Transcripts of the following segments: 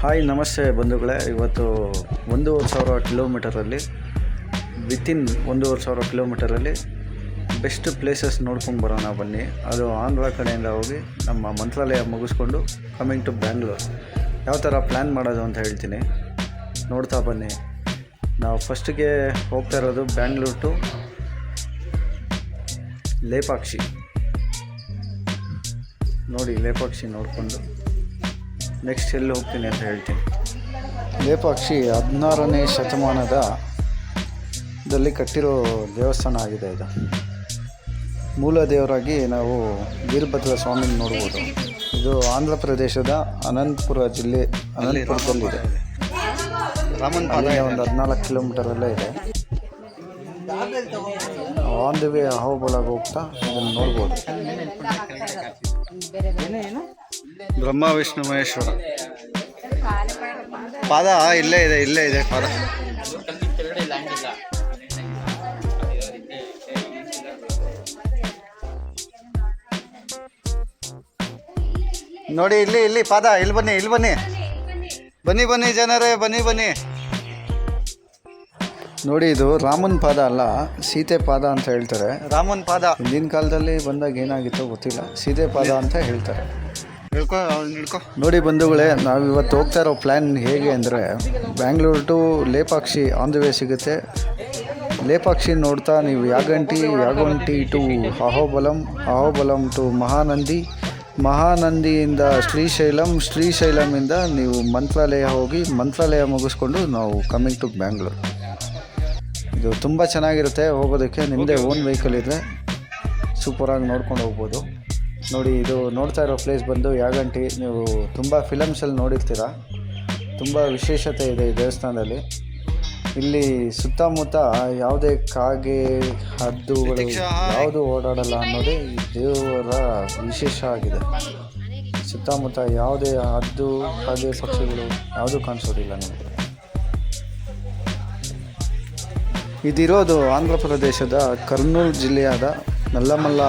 Hi ನಮಸ್ತೆ ಬಂಧುಗಳೇ. ಇವತ್ತು 1,500 ಕಿಲೋಮೀಟರಲ್ಲಿ ವಿತಿನ್ 1,500 ಕಿಲೋಮೀಟರಲ್ಲಿ ಬೆಸ್ಟ್ ಪ್ಲೇಸಸ್ ನೋಡ್ಕೊಂಡು ಬರೋಣ ಬನ್ನಿ. ಅದು ಆಂಧ್ರ ಕಡೆಯಿಂದ ಹೋಗಿ ನಮ್ಮ ಮಂತ್ರಾಲಯ ಮುಗಿಸ್ಕೊಂಡು ಕಮಿಂಗ್ ಟು ಬ್ಯಾಂಗ್ಳೂರ್. ಯಾವ ಥರ ಪ್ಲ್ಯಾನ್ ಮಾಡೋದು ಅಂತ ಹೇಳ್ತೀನಿ, ನೋಡ್ತಾ ಬನ್ನಿ. ನಾವು ಫಸ್ಟಿಗೆ ಹೋಗ್ತಾ ಇರೋದು ಬ್ಯಾಂಗ್ಳೂರ್ ಟು ಲೇಪಾಕ್ಷಿ. ನೋಡಿ, ಲೇಪಾಕ್ಷಿ ನೋಡಿಕೊಂಡು ನೆಕ್ಸ್ಟ್ ಎಲ್ಲಿ ಹೋಗ್ತೀನಿ ಅಂತ ಹೇಳ್ತೀನಿ. ಲೇಪಾಕ್ಷಿ 16ನೇ ಶತಮಾನದಲ್ಲಿ ಕಟ್ಟಿರೋ ದೇವಸ್ಥಾನ ಆಗಿದೆ. ಇದು ಮೂಲ ದೇವರಾಗಿ ನಾವು ವೀರಭದ್ರ ಸ್ವಾಮಿನ ನೋಡ್ಬೋದು. ಇದು ಆಂಧ್ರ ಪ್ರದೇಶದ ಅನಂತಪುರ ಜಿಲ್ಲೆ, ಅನಂತಪುರದಲ್ಲಿದೆ. ಒಂದು 14 ಕಿಲೋಮೀಟರಲ್ಲೇ ಇದೆ. ಆನ್ ದಿ ವೇ ಅಹೋಬಲಾಗ ಹೋಗ್ತಾ ಇದನ್ನು ನೋಡ್ಬೋದು. ಬ್ರಹ್ಮ ವಿಷ್ಣು ಮಹೇಶ್ವರ ಪಾದ ಇಲ್ಲೇ ಇದೆ ಪಾದ. ನೋಡಿ, ಇಲ್ಲಿ ಪಾದ. ಇಲ್ಲಿ ಬನ್ನಿ ಜನರೇ, ಬನ್ನಿ. ನೋಡಿ, ಇದು ರಾಮನ್ ಪಾದ ಅಲ್ಲ, ಸೀತೆ ಪಾದ ಅಂತ ಹೇಳ್ತಾರೆ. ರಾಮನ್ ಪಾದ ಹಿಂದಿನ ಕಾಲದಲ್ಲಿ ಬಂದಾಗ ಏನಾಗಿತ್ತು ಗೊತ್ತಿಲ್ಲ, ಸೀತೆ ಪಾದ ಅಂತ ಹೇಳ್ತಾರೆ. ನೋಡಿ ಬಂಧುಗಳೇ, ನಾವಿವತ್ತು ಹೋಗ್ತಾ ಇರೋ ಪ್ಲ್ಯಾನ್ ಹೇಗೆ ಅಂದರೆ, Bangalore to Lepakshi on the way ಸಿಗುತ್ತೆ. ಲೇಪಾಕ್ಷಿ ನೋಡ್ತಾ ನೀವು ಯಾಗಂಟಿ ಟು ಅಹೋಬಲಂ ಟು ಮಹಾನಂದಿಯಿಂದ ಶ್ರೀಶೈಲಮಿಂದ ನೀವು ಮಂತ್ರಾಲಯ ಹೋಗಿ ಮಂತ್ರಾಲಯ ಮುಗಿಸ್ಕೊಂಡು ನಾವು ಕಮಿಂಗ್ ಟು ಬ್ಯಾಂಗ್ಳೂರ್. ಇದು ತುಂಬ ಚೆನ್ನಾಗಿರುತ್ತೆ ಹೋಗೋದಕ್ಕೆ. ನಿಮ್ಮದೇ ಓನ್ ವೆಹಿಕಲ್ ಇದ್ದರೆ ಸೂಪರಾಗಿ ನೋಡ್ಕೊಂಡು ಹೋಗ್ಬೋದು. ನೋಡಿ, ಇದು ನೋಡ್ತಾ ಇರೋ ಪ್ಲೇಸ್ ಬಂದು ಯಾಗಂಟಿ. ನೀವು ತುಂಬ ಫಿಲಮ್ಸಲ್ಲಿ ನೋಡಿರ್ತೀರ. ತುಂಬ ವಿಶೇಷತೆ ಇದೆ ಈ ದೇವಸ್ಥಾನದಲ್ಲಿ. ಇಲ್ಲಿ ಸುತ್ತಮುತ್ತ ಯಾವುದೇ ಕಾಗೆ, ಹದ್ದುಗಳು ಯಾವುದು ಓಡಾಡಲ್ಲ ಅನ್ನೋದೇ ಈ ದೇವರ ವಿಶೇಷ ಆಗಿದೆ. ಸುತ್ತಮುತ್ತ ಯಾವುದೇ ಹದ್ದು, ಕಾಗೆ, ಪಕ್ಷಿಗಳು ಯಾವುದೂ ಕಾಣಿಸೋದಿಲ್ಲ ನಿಮಗೆ. ಇದಿರೋದು ಆಂಧ್ರ ಪ್ರದೇಶದ ಕರ್ನೂಲ್ ಜಿಲ್ಲೆಯಾದ ನಲ್ಲಮಲ್ಲ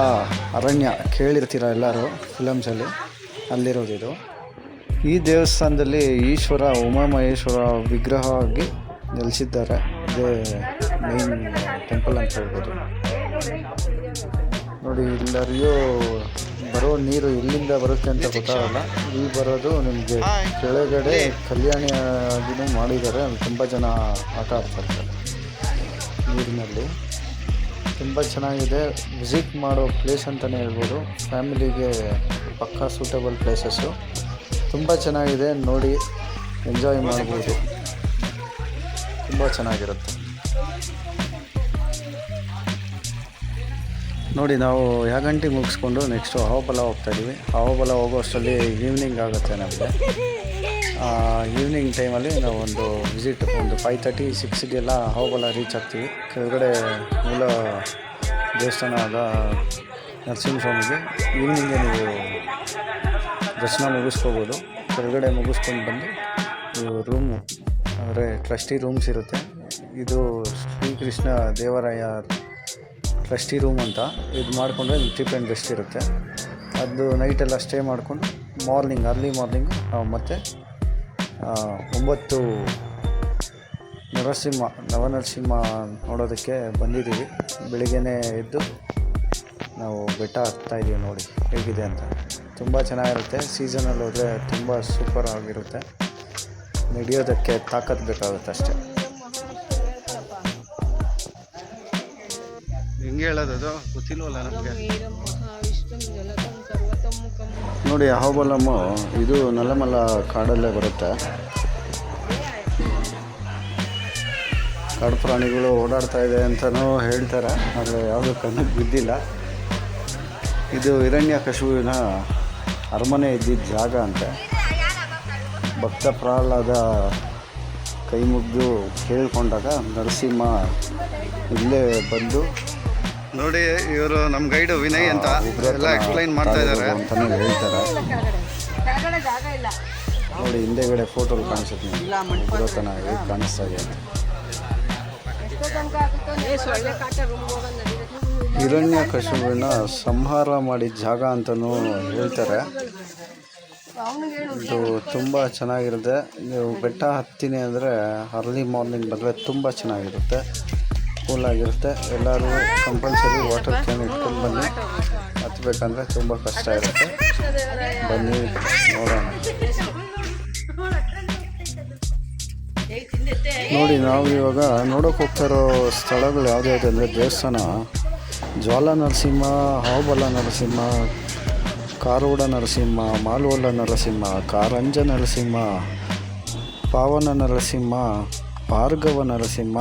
ಅರಣ್ಯ. ಕೇಳಿರ್ತೀರ ಎಲ್ಲರೂ ಫಿಲಮ್ಸಲ್ಲಿ, ಅಲ್ಲಿರೋದು ಇದು. ಈ ದೇವಸ್ಥಾನದಲ್ಲಿ ಈಶ್ವರ ಉಮಾಮಹೇಶ್ವರ ವಿಗ್ರಹ ಆಗಿ ನೆಲೆಸಿದ್ದಾರೆ. ಇದೇ ಮೇನ್ ಟೆಂಪಲ್ ಅಂತ ಹೇಳ್ಬೋದು. ನೋಡಿ, ಇಲ್ಲರಿಗೂ ಬರೋ ನೀರು ಎಲ್ಲಿಂದ ಬರುತ್ತೆ ಅಂತ ಗೊತ್ತಾಗಲ್ಲ. ಇಲ್ಲಿ ಬರೋದು ನಿಮಗೆ ಕೆಳಗಡೆ ಕಲ್ಯಾಣಿಯಾಗಿನೂ ಮಾಡಿದ್ದಾರೆ. ತುಂಬ ಜನ ಆಟ ಆಡ್ತಾರೆ ನೀರಿನಲ್ಲಿ. ತುಂಬ ಚೆನ್ನಾಗಿದೆ, ವಿಸಿಟ್ ಮಾಡೋ ಪ್ಲೇಸ್ ಅಂತಲೇ ಹೇಳ್ಬೋದು. ಫ್ಯಾಮಿಲಿಗೆ ಪಕ್ಕಾ ಸೂಟಬಲ್ ಪ್ಲೇಸಸ್ಸು. ತುಂಬ ಚೆನ್ನಾಗಿದೆ, ನೋಡಿ ಎಂಜಾಯ್ ಮಾಡ್ಬೋದು. ತುಂಬ ಚೆನ್ನಾಗಿರುತ್ತೆ. ನೋಡಿ, ನಾವು ಯಾಗಂಟಿ ಮುಗಿಸ್ಕೊಂಡು ನೆಕ್ಸ್ಟು ಅಹೋಬಲ ಹೋಗ್ತಾಯಿದ್ದೀವಿ. ಅಹೋಬಲ ಹೋಗೋ ಅಷ್ಟರಲ್ಲಿ ಈವ್ನಿಂಗ್ ಆಗುತ್ತೆ ನಮಗೆ. ಈವ್ನಿಂಗ್ ಟೈಮಲ್ಲಿ ನಾವು ಒಂದು 5:30, 6ಗೆಲ್ಲ ಅಹೋಬಲ ರೀಚ್ ಆಗ್ತೀವಿ. ಕೆಳಗಡೆ ಮೂಲ ದೇವಸ್ಥಾನ ಆದ ನರಸಿಂಹಸ್ವಾಮಿಗೆ ಈವ್ನಿಂಗೇ ನೀವು ದರ್ಶನ ಮುಗಿಸ್ಕೋಬೋದು. ಕೆಳಗಡೆ ಮುಗಿಸ್ಕೊಂಡು ಬಂದು ರೂಮು ಅಂದರೆ ಟ್ರಸ್ಟಿ ರೂಮ್ಸ್ ಇರುತ್ತೆ. ಇದು ಶ್ರೀಕೃಷ್ಣ ದೇವರಾಯ ಟ್ರಸ್ಟಿ ರೂಮ್ ಅಂತ. ಇದು ಮಾಡಿಕೊಂಡ್ರೆ ಚೀಪ್ ಆ್ಯಂಡ್ ಬೆಸ್ಟ್ ಇರುತ್ತೆ. ಅದು ನೈಟೆಲ್ಲ ಸ್ಟೇ ಮಾಡಿಕೊಂಡು ಅರ್ಲಿ ಮಾರ್ನಿಂಗು ನಾವು ಮತ್ತೆ 9 ನವನರಸಿಂಹ ನೋಡೋದಕ್ಕೆ ಬಂದಿದ್ದೀವಿ. ಬೆಳಿಗ್ಗೆನೇ ಎದ್ದು ನಾವು ಬೆಟ್ಟ ಹತ್ತಾಯಿದ್ದೀವಿ. ನೋಡಿ ಹೇಗಿದೆ ಅಂತ. ತುಂಬ ಚೆನ್ನಾಗಿರುತ್ತೆ. ಸೀಸನಲ್ಲಿ ಹೋದರೆ ತುಂಬ ಸೂಪರ್ ಆಗಿರುತ್ತೆ. ನಡೆಯೋದಕ್ಕೆ ತಾಕತ್ತು ಬೇಕಾಗುತ್ತೆ ಅಷ್ಟೇ. ಹೆಂಗೆ ಹೇಳೋದು ಗೊತ್ತಿಲ್ವಲ್ಲ ನಮಗೆ. ನೋಡಿ, ಅಹೋಬಲಮ್ಮು ಇದು ನಲ್ಲಮಲ್ಲ ಕಾಡಲ್ಲೇ ಬರುತ್ತೆ. ಕಾಡು ಪ್ರಾಣಿಗಳು ಓಡಾಡ್ತಾ ಇದೆ ಅಂತಲೂ ಹೇಳ್ತಾರೆ, ಆದರೆ ಯಾವುದೂ ಕಣ್ಣಿಗೆ ಬಿದ್ದಿಲ್ಲ. ಇದು ಹಿರಣ್ಯಕಶಿಪುವಿನ ಅರಮನೆ ಇದ್ದಿದ್ದ ಜಾಗ ಅಂತೆ. ಭಕ್ತ ಪ್ರಹ್ಲಾದ ಕೈ ಮುಗಿದು ಕೇಳಿಕೊಂಡಾಗ ನರಸಿಂಹ ಇಲ್ಲೇ ಬಂದು. ನೋಡಿ, ಇವರು ನಮ್ಮ ಗೈಡು ವಿನಯ್ ಅಂತ ಎಲ್ಲ ಎಕ್ಸ್ಪ್ಲೈನ್ ಮಾಡ್ತಾ ಇದ್ದಾರೆ ಅಂತಲೇ ಹೇಳ್ತಾರೆ. ನೋಡಿ, ಹಿಂದೆಗಡೆ ಫೋಟೋలు ಕಾಣಿಸುತ್ತೆ, ಪುರಾತನ ಹೇಗೆ ಕಾಣಿಸ್ತಾ ಇದೆ ಅಂತ. ಹಿರಣ್ಯಕಶಿಪುವಿನ ಸಂಹಾರ ಮಾಡಿದ ಜಾಗ ಅಂತಲೂ ಹೇಳ್ತಾರೆ. ಇದು ತುಂಬ ಚೆನ್ನಾಗಿರುತ್ತೆ. ನೀವು ಬೆಟ್ಟ ಹತ್ತೀನಿ ಅಂದರೆ ಅರ್ಲಿ ಮಾರ್ನಿಂಗ್ ಬಂದರೆ ತುಂಬ ಚೆನ್ನಾಗಿರುತ್ತೆ, ಕೂಲಾಗಿರುತ್ತೆ. ಎಲ್ಲರೂ ಕಂಪಲ್ಸರಿ ವಾಟರ್ ಕ್ಯಾನ್ ಇಟ್ಕೊಂಡು ಬನ್ನಿ. ಹತ್ತಬೇಕಂದ್ರೆ ತುಂಬ ಕಷ್ಟ ಇರುತ್ತೆ. ಬನ್ನಿ ನೋಡೋಣ. ನೋಡಿ, ನಾವು ಇವಾಗ ನೋಡೋಕೆ ಹೋಗ್ತಾ ಇರೋ ಸ್ಥಳಗಳು ಯಾವುದ್ಯಾವುದು ಅಂದರೆ ದೇವಸ್ಥಾನ ಜ್ವಾಲ ನರಸಿಂಹ, ಹಾವುಬಲ ನರಸಿಂಹ, ಕಾರೋಡ ನರಸಿಂಹ, ಮಾಲೋಲ ನರಸಿಂಹ, ಕಾರಂಜ ನರಸಿಂಹ, ಪಾವನ ನರಸಿಂಹ, ಭಾರ್ಗವ ನರಸಿಂಹ,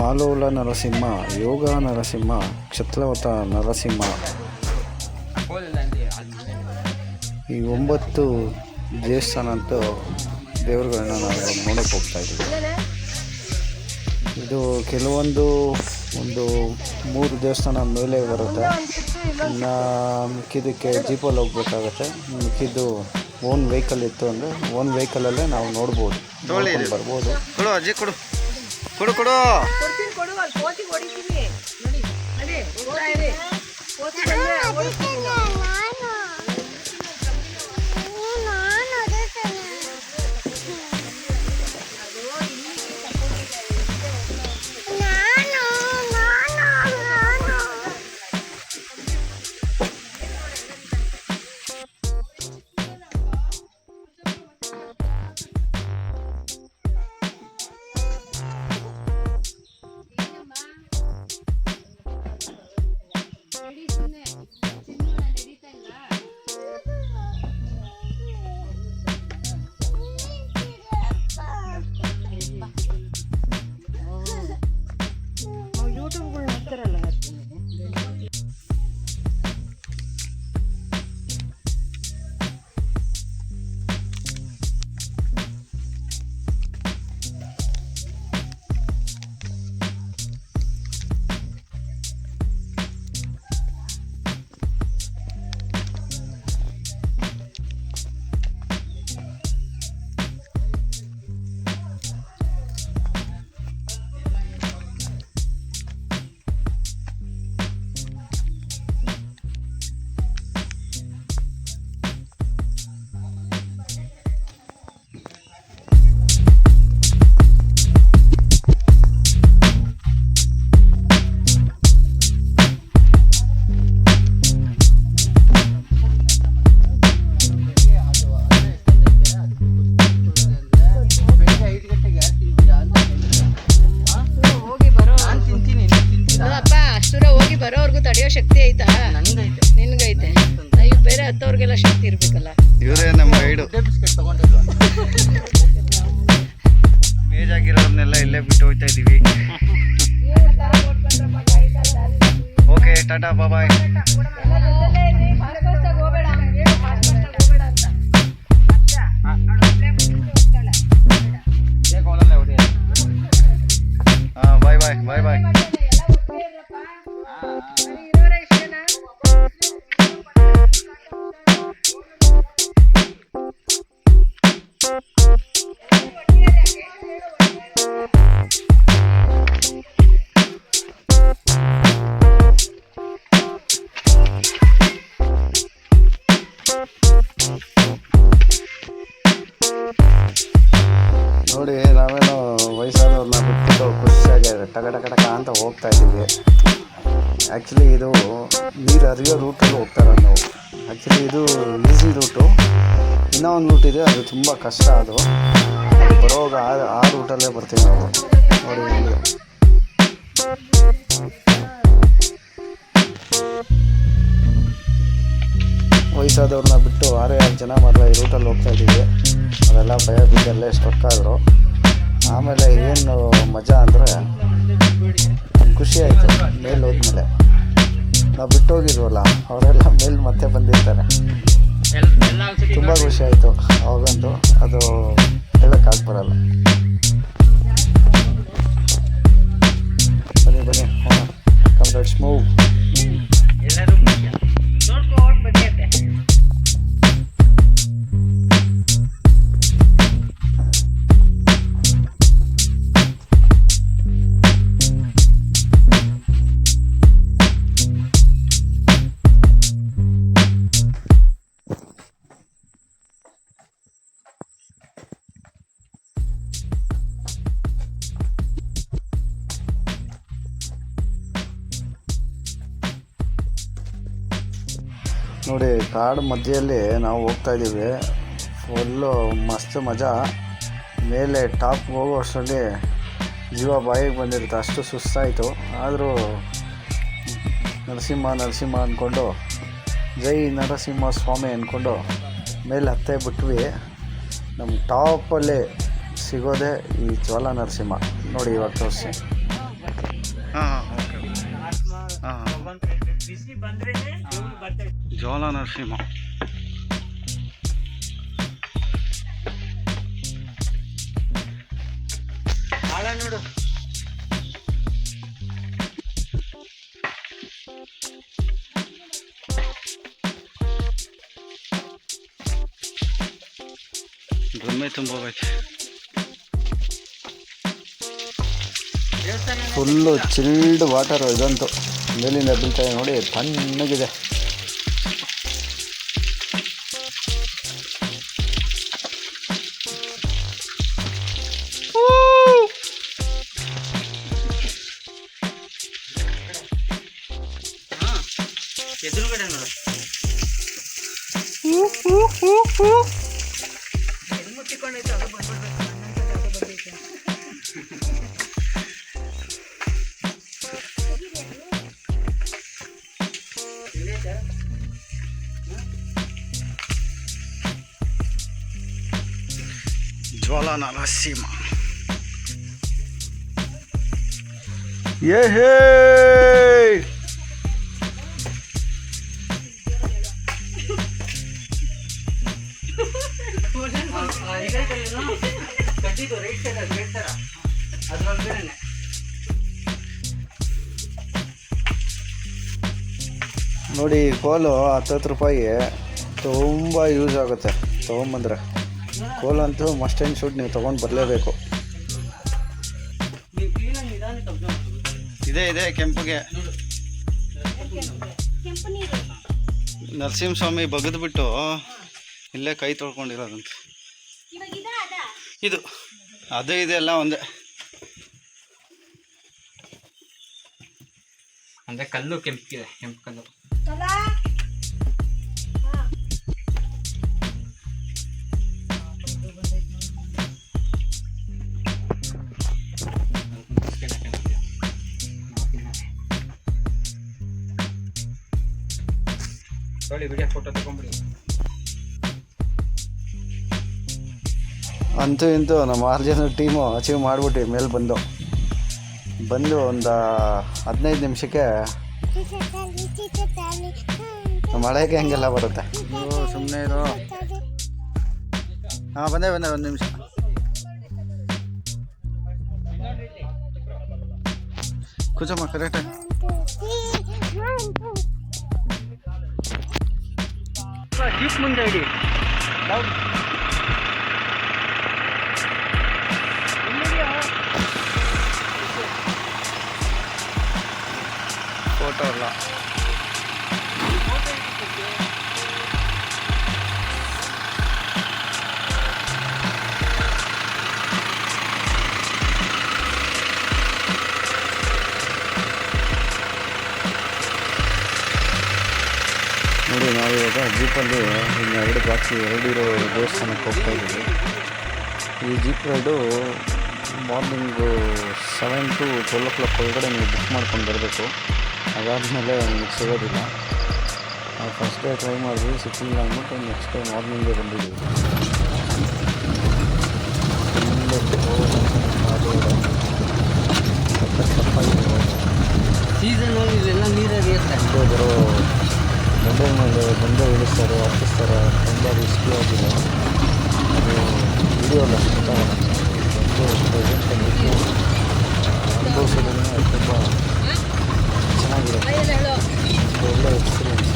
ಮಾಲೋಲ ನರಸಿಂಹ, ಯೋಗ ನರಸಿಂಹ, ಕ್ಷತ್ಲವತ ನರಸಿಂಹ, ಈ 9 ದೇವಸ್ಥಾನ ಅಂತೂ ದೇವರುಗಳನ್ನ ನಾವು ನೋಡೋಕೆ ಹೋಗ್ತಾ ಇದ್ದೀವಿ. ಇದು ಕೆಲವೊಂದು 3 ದೇವಸ್ಥಾನ ಮೇಲೆ ಬರುತ್ತೆ. ಇನ್ನು ಮಿಕ್ಕಿದ್ದಕ್ಕೆ ಜೀಪಲ್ಲಿ ಹೋಗ್ಬೇಕಾಗತ್ತೆ. ಮಿಕ್ಕಿದ್ದು ಓನ್ ವೆಹಿಕಲ್ ಇತ್ತು ಅಂದರೆ ಓನ್ ವೆಹಿಕಲಲ್ಲೇ ನಾವು ನೋಡ್ಬೋದು, ಬರ್ಬೋದು. ಕೊಡು ಅಜ್ಜಿ, ಕೊಡು ಕೊಡು ಕೊಡು ಶಕ್ತಿ ಐತಾ? ನಿನ್ಗೈತೆ. ಈಗ ಬೇರೆ ಹತ್ತವ್ರಿಗೆಲ್ಲ ಶಕ್ತಿ ಇರ್ಬೇಕಲ್ಲ. ಇವರೇ ನಮ್ಮ ಗೈಡು. ಮೇಜಾಗಿರೋರ್ನೆಲ್ಲ ಇಲ್ಲೇ ಬಿಟ್ಟು ಹೋಗ್ತಾ ಇದೀವಿ. ಓಕೆ, ಟಾಟಾ, ಬಾಯ್. ಬಾಯ್ ಬಾಯ್ ಬಾಯ್ ಬಾಯ್. ನೋಡಿ, ನಾವೇನೋ ವಯಸ್ಸಾದವ್ರನ್ನ ಬಿಟ್ಟು ಖುಷಿಯಾಗಿ ಟಕ ಟಕ ಟಕ ಅಂತ ಹೋಗ್ತಾ ಇದ್ದೀವಿ. ಆ್ಯಕ್ಚುಲಿ ಇದು ನೀರು ಹರಿಯೋ ರೂಟಲ್ಲಿ ಹೋಗ್ತಾ ಇರೋದು ನಾವು. ಆ್ಯಕ್ಚುಲಿ ಇದು ಈಸಿ ರೂಟು. ಇನ್ನೂ ಒಂದು ರೂಟ್ ಇದೆ, ಅದು ತುಂಬ ಕಷ್ಟ. ಅದು ಬರೋವಾಗ ಆ ರೂಟಲ್ಲೇ ಬರ್ತೀವಿ ನಾವು. ನೋಡಿ, ಇಲ್ಲಿ ವಯಸ್ಸಾದವ್ರನ್ನ ಬಿಟ್ಟು 6 ಜನ ಮಾತ್ರ ಈ ರೂಟಲ್ಲಿ ಹೋಗ್ತಾ ಇದ್ದೀವಿ. ಅವರೆಲ್ಲ ಭಯ ಬಿದ್ದಲ್ಲೇ ಸ್ಟ್ರಕ್ ಆದರು. ಆಮೇಲೆ ಏನು ಮಜಾ ಅಂದರೆ ಖುಷಿ ಆಯಿತು. ಮೇಲೆ ಹೋದ್ಮೇಲೆ ನಾವು ಬಿಟ್ಟು ಹೋಗಿದ್ವಲ್ಲ, ಅವರೆಲ್ಲ ಮೇಲೆ ಮತ್ತೆ ಬಂದಿರ್ತಾರೆ. ತುಂಬ ಖುಷಿ ಆಯಿತು ಅವಾಗಂತೂ. ಅದು ಹೇಳೋಕ್ಕಾಗ್ಬರಲ್ಲ. ಬನ್ನಿ ಬನ್ನಿ, ಕಮ್ ಲೆಟ್ಸ್ ಮೂವ್. ನೋಡಿ ಕಾಡು ಮಧ್ಯೆಯಲ್ಲಿ ನಾವು ಹೋಗ್ತಾ ಇದ್ದೀವಿ. ಫುಲ್ಲು ಮಸ್ತ್ ಮಜಾ. ಮೇಲೆ ಟಾಪ್ ಹೋಗೋ ಅಷ್ಟರಲ್ಲಿ ಜೀವ ಬಾಯಿಗೆ ಬಂದಿರುತ್ತೆ, ಅಷ್ಟು ಸುಸ್ತಾಯಿತು. ಆದರೂ ನರಸಿಂಹ ಅಂದ್ಕೊಂಡು ಜೈ ನರಸಿಂಹ ಸ್ವಾಮಿ ಅಂದ್ಕೊಂಡು ಮೇಲೆ ಹತ್ತೇ ಬಿಟ್ವಿ. ನಮ್ಮ ಟಾಪಲ್ಲಿ ಸಿಗೋದೇ ಈ ಜ್ವಾಲ ನರಸಿಂಹ. ನೋಡಿ ಇವಾಗ ತೋರಿಸಿ. ಜ್ವಾಲ ನರಸಿಂಹ ನೋಡು. ಡ್ರಮ್ಮೆ ತುಂಬ ಹೋಗೈತೆ. ಫುಲ್ಲು ಚಿಲ್ಡ್ ವಾಟರು ಇದಂತೂ. ಮೇಲಿಂದ ಬೀಳ್ತಾ ಇದೆ ನೋಡಿ, ತಣ್ಣಗಿದೆ. ಎದುರುಗಡೆ ನೋಡು. ಮುಟ್ಟಿಕೊಂಡೈತೆ, ಅದು ಬಂದ್ಬಿಡ್ಬೇಕು. ಜ್ವಾಲ ನರಸಿಂಹ. ಹೇ ನೋಡಿ, ಕೋಲು 10 ರೂಪಾಯಿ ತುಂಬ ಯೂಸ್ ಆಗುತ್ತೆ. ತೊಗೊಂಬಂದ್ರೆ ಕೋಲಂತೂ ಮಸ್ಟ್ ಆ್ಯಂಡ್ ಶುಡ್ ನೀವು ತೊಗೊಂಡು ಬರಲೇಬೇಕು. ಇದೆ ಕೆಂಪುಗೆ ನರಸಿಂಹಸ್ವಾಮಿ ಬಗೆದ್ಬಿಟ್ಟು ಇಲ್ಲೇ ಕೈ ತೊಳ್ಕೊಂಡಿರೋದಂತೆ. ಇದು ಅದು ಇದೆಲ್ಲ ಒಂದೇ. ಅಂದರೆ ಕಲ್ಲು ಕೆಂಪಿದೆ, ಕೆಂಪು ಕಲ್ಲು. ವಿಡಿಯೋ ಫೋಟೋ ತಗೊಂಡ್ಬಿಡಿ. ಅಂತೂ ಇಂತೂ ನಮ್ಮ 6 ಜನ ಟೀಮು ಅಚೀವ್ ಮಾಡಿಬಿಟ್ಟು ಮೇಲೆ ಬಂದು ಒಂದು 15 ನಿಮಿಷಕ್ಕೆ ನಮ್ಮ ಹಳೆಗೆ ಹಂಗೆಲ್ಲ ಬರುತ್ತೆ. ಸುಮ್ಮನೆ ಇದು. ಬಂದೆ 1 ನಿಮಿಷ. ಕೂಚಮ್ಮ ಕರೆಕ್ಟಾಗಿ. ಜೀಪ್ ಮುಂದೆ ಇಡಿ. ಫೋಟೋ ಅಲ್ಲ. ನೋಡಿ, ನಾವು ಇವಾಗ ಜೀಪಲ್ಲಿ ಇನ್ನು 2 ಬಾಕ್ಸ್ ಇರೋ ದೇವಸ್ಥಾನಕ್ಕೆ ಹೋಗ್ತಾ ಇದ್ದೀವಿ. ಈ jeep raid morning 7 to 12 o'clock ಒಳಗಡೆ ನೀವು ಬುಕ್ ಮಾಡ್ಕೊಂಡು ಬರಬೇಕು. ಅದಾದಮೇಲೆ ನಿಮಗೆ ಸಿಗೋದಿಲ್ಲ. ನಾವು ಫಸ್ಟ್ ಡೇ ಟ್ರೈ ಮಾಡಿದ್ವಿ, ಸಿಕ್ಕಿಲ್ಲ ಅಂದ್ಬಿಟ್ಟು ನೆಕ್ಸ್ಟ್ ಡೇ ಮಾರ್ನಿಂಗೇ ಬಂದಿದ್ದೀವಿ. ಸೀಸನಲ್ಲಿ ಇಲ್ಲೆಲ್ಲ ನೀರಲ್ಲಿ ಇರ್ತಾರೆ. ಬರೋ ಬಂಡೆ ಮೇಲೆ ಬಂಡೆ ಇಳಿಸ್ತಾರೆ, ಹತ್ತಿಸ್ತಾರೆ. ತುಂಬ ರಿಸ್ಕಿ ಆಗಿದೆ. ಅದು ವಿಡಿಯೋಲ್ಲ ಅನುಭವಿಸೋದನ್ನು ತುಂಬ ಚೆನ್ನಾಗಿರುತ್ತೆ. ಒಳ್ಳೆ ಎಕ್ಸ್ಪೀರಿಯನ್ಸ್.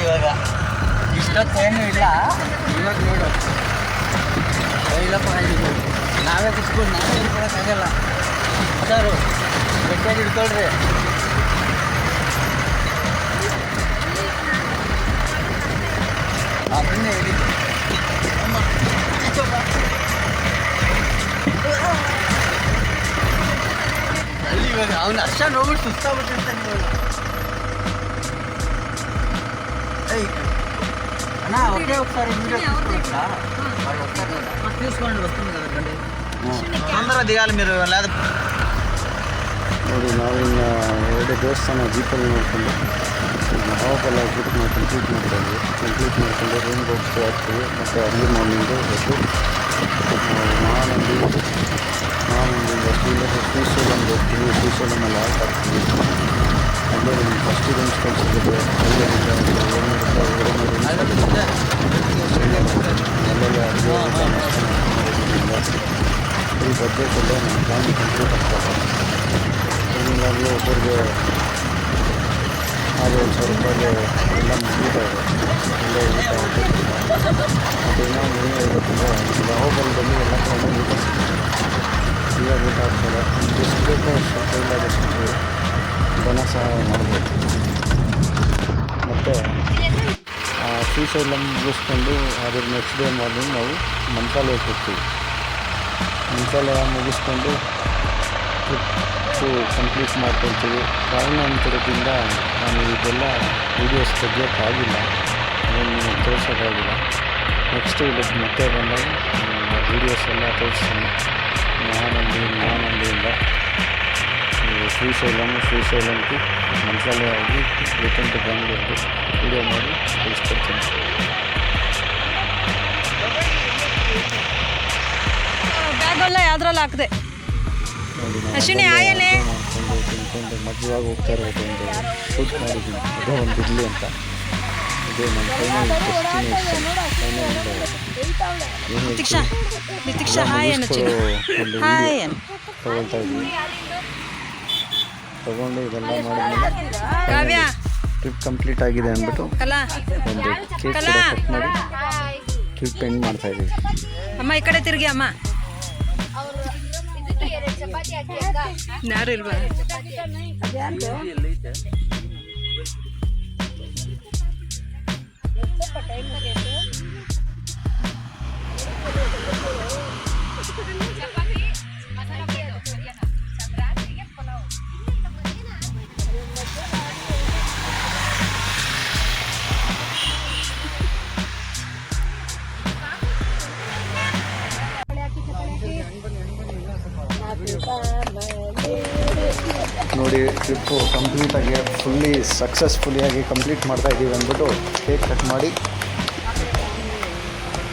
ಇವಾಗ ಇಷ್ಟೊತ್ತೇನು ಇಲ್ಲ. ಇವಾಗ ನೋಡು, ಇಲ್ಲಪ್ಪ ಇದು ನಾವೇ ಕುತ್ಕೊಂಡು ನಾವೇ ಹಿಡ್ಕೊಳಕ್ಕಾಗಲ್ಲ ಸರ್ ಗಟ್ಟಿಯಾಗಿ ಹಿಡ್ಕೊಳ್ರಿ ಅದನ್ನೇ ಹಿಡಿ ಅಲ್ಲಿ ಇವಾಗ ಅವ್ನು ಅರ್ಷ ನೋಡ್ಬಿಟ್ಟು ಸುಸ್ತಾಗ್ಬಿಟ್ಟಿರ್ತಾನೆ ಇವಾಗ ಏಯ್ ಅಣ್ಣ ಒಟ್ಟೆ ಹೋಗ್ತಾರೆ తీసుకొని వస్తుంది కదండి తొందరగా దిగాలి మీరు లేదా ನೋಡಿ ನಾವಿನ್ನ 2 ದೇವಸ್ಥಾನ ಜೀಪಲ್ಲಿ ನೋಡಿಕೊಂಡು ಹಾವಪಲ್ಲ ಊಟ ಕಂಪ್ಲೀಟ್ ಮಾಡ್ತಾಯಿದ್ವಿ. ಕಂಪ್ಲೀಟ್ ಮಾಡಿಕೊಂಡು ರೂಮ್ಗೆ ಹೋಗ್ತಾ ಇರ್ತೀವಿ. ಮತ್ತು ಅರ್ಲಿ ಮಾರ್ನಿಂಗು ಎದ್ದು ಮಹಾನಂದಿಯಿಂದ ಶ್ರೀಶೈಲಂಗೆ ಹೋಗ್ತೀವಿ. ಶ್ರೀಶೈಲಮೆಲ್ಲ ಆಟ ಆಡ್ತೀವಿ. ಅಲ್ಲೇ ಫಸ್ಟ್ ರೂಮ್ಸ್ ಕಳಿಸಿದ್ರೆ ಅಲ್ಲೇ ಈ ಬಜೆಟಲ್ಲೇ ನಮ್ಮ ಪ್ಲಾನ್ ಕಂಪ್ಲೀಟ್ ಆಗ್ತದೆ. ಏನಿಲ್ಲಾಗಲೂ ಒಬ್ಬರಿಗೆ 6,000 ರೂಪಾಯಿಗೆ ಎಲ್ಲ ಮುಗಿತಾಯಿದೆ. ಒಳ್ಳೆ ಊಟ ಮತ್ತು ಇನ್ನೊಂದು ಏನು ಹೇಳ್ಬೇಕಂದ್ರೆ ಬಾಹುಬಲದಲ್ಲಿ ಎಲ್ಲ ಕಡೆ ಊಟ ಫ್ರೀಯಾಗಿ ಊಟ ಆಗ್ತದೆ. ಎಷ್ಟು ಬೇಕೋ ಅಷ್ಟು ಕೈಲಾದಷ್ಟು ಧನ ಸಹಾಯ ಮಾಡ್ಬೋದು. ಮತ್ತು ಶ್ರೀಶೈಲಂ ಮುಗಿಸ್ಕೊಂಡು ಅದ್ರ ನೆಕ್ಸ್ಟ್ ಡೇ ಮಾರ್ನಿಂಗ್ ನಾವು ಮಂತ್ರಾಲಯಕ್ಕೆ ಹೋಗ್ತೀವಿ. ಮಂತ್ರಾಲಯ ಮುಗಿಸ್ಕೊಂಡು ಟ್ರಿಪ್ಪು ಕಂಪ್ಲೀಟ್ ಮಾಡ್ಕೊಳ್ತೀವಿ. ಕಾರಣಾಂತರದಿಂದ ನಾನು ಇದೆಲ್ಲ ವೀಡಿಯೋಸ್ ತೆಗಿಯೋಕ್ಕಾಗಿಲ್ಲ, ಅದನ್ನು ತೋರಿಸೋಕ್ಕಾಗಿಲ್ಲ. ನೆಕ್ಸ್ಟ್ ಇದಕ್ಕೆ ಮತ್ತೆ ಬಂದಾಗ ವೀಡಿಯೋಸ್ ಎಲ್ಲ ತೋರಿಸ್ತೀನಿ. ಮಹಾನಂದಿಯಿಂದ ಶ್ರೀಶೈಲಂಗೆ ಮಂತ್ರಾಲಯ ಆಗಿ ರಿಟರ್ನ್ ಟು ಬೆಂಗಳೂರು ವೀಡಿಯೋ ಮಾಡಿ ತಿಳಿಸ್ಕೊಡ್ತೀನಿ. ಬ್ಯಾಗೆಲ್ಲ ಯಾವ್ದ್ರಲ್ಲಿ ಹಾಕಿದೆ ನೋಡಿ ಅಶ್ವಿನಿ ಆಯನೆ ತಿನ್ಕೊಂಡು ಮಧ್ಯವಾಗಿ ಹೋಗ್ತಾ ಇರೋದು ಒಂದು ಶೂಟ್ ಮಾಡಿದ್ದೀನಿ. ಅದೇ ಒಂದು ಇರಲಿ ಅಂತ. ಇದೇ ನನ್ನ ಫೈನಲ್ ಡೆಸ್ಟಿನೇಷನ್. ನಿತೀಕ್ಷಾ ಹಾಯ್ ಅನ್ನೋದು ಒಂದು ಹಾಯ್ ವಿಡಿಯೋ ತಗೊಳ್ತಾ ಇದ್ವಿ. ತಗೊಂಡು ಇದೆಲ್ಲ ಮಾಡಿದ್ಮೇಲೆ ಕಾವ್ಯ ಟ್ರಿಪ್ ಕಂಪ್ಲೀಟ್ ಆಗಿದೆ ಅಂದ್ಬಿಟ್ಟು ಕಲಾ ಒಂದು ಕೇಕ್ ಕೂಡ ಕಟ್ ಮಾಡಿ ಟ್ರಿಪ್ ಎಂಡ್ ಮಾಡ್ತಾಯಿದ್ದೀವಿ. ಅಮ್ಮ ಈ ಕಡೆ ತಿರುಗಿ ಅಮ್ಮ. ಯಾರು ಇಲ್ವಾ? ನೋಡಿ ಟ್ರಿಪ್ಪು ಕಂಪ್ಲೀಟಾಗಿ ಸಕ್ಸಸ್ಫುಲ್ಲಿಯಾಗಿ ಕಂಪ್ಲೀಟ್ ಮಾಡ್ತಾಯಿದ್ದೀವಿ ಅಂದ್ಬಿಟ್ಟು ಕೇಕ್ ಕಟ್ ಮಾಡಿ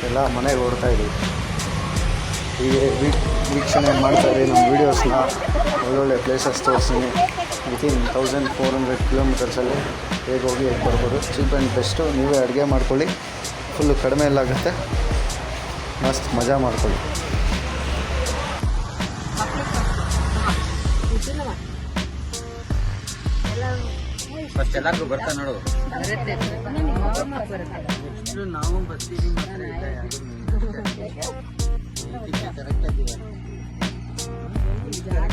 ಎಲ್ಲ ಮನೆಗೆ ಹೊರಡ್ತಾಯಿದ್ದೀವಿ. ಹೀಗೆ ವೀಕ್ಷಣೆ ಮಾಡ್ತಾಯಿದ್ದೀವಿ ನಮ್ಮ ವೀಡಿಯೋಸ್ನ. ಒಳ್ಳೊಳ್ಳೆ ಪ್ಲೇಸಸ್ ತೋರಿಸ್ತೀನಿ. ವಿತಿನ್ 1400 ಕಿಲೋಮೀಟರ್ಸಲ್ಲಿ ಹೇಗೆ ಹೋಗಿ ಹೇಗೆ ಬರ್ಬೋದು. Cheap and best. ನೀವೇ ಅಡುಗೆ ಮಾಡ್ಕೊಳ್ಳಿ. ಫುಲ್ಲು ಕಡಿಮೆ ಎಲ್ಲಾಗುತ್ತೆ. ಮಸ್ತ್ ಮಜಾ ಮಾಡ್ಕೊಳ್ಳಿ. ಫಸ್ಟ್ ಎಲ್ಲರಿಗೂ ಬರ್ತಾ ನೋಡು. ನಾವು ಬರ್ತೀವಿ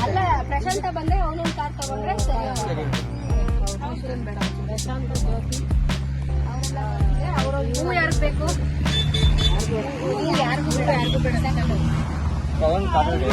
ಅಲ್ಲ ಪ್ರಶಾಂತ ಬಂದ್ರೆ ಅವನೊಂದು ಕಾರ್ ತಗೊಂಡ್ರೆ ಸರಿ. ಪ್ರಶಾಂತ ಜ್ಯೋತಿ ಅವರೆಲ್ಲ ಹೂ ಯಾರಿಗೆ ಬೇಕು? ಯಾರಿಗೂ ಬಿಡೋಣ. ಪವನ್ ಕಾಲೇಜ್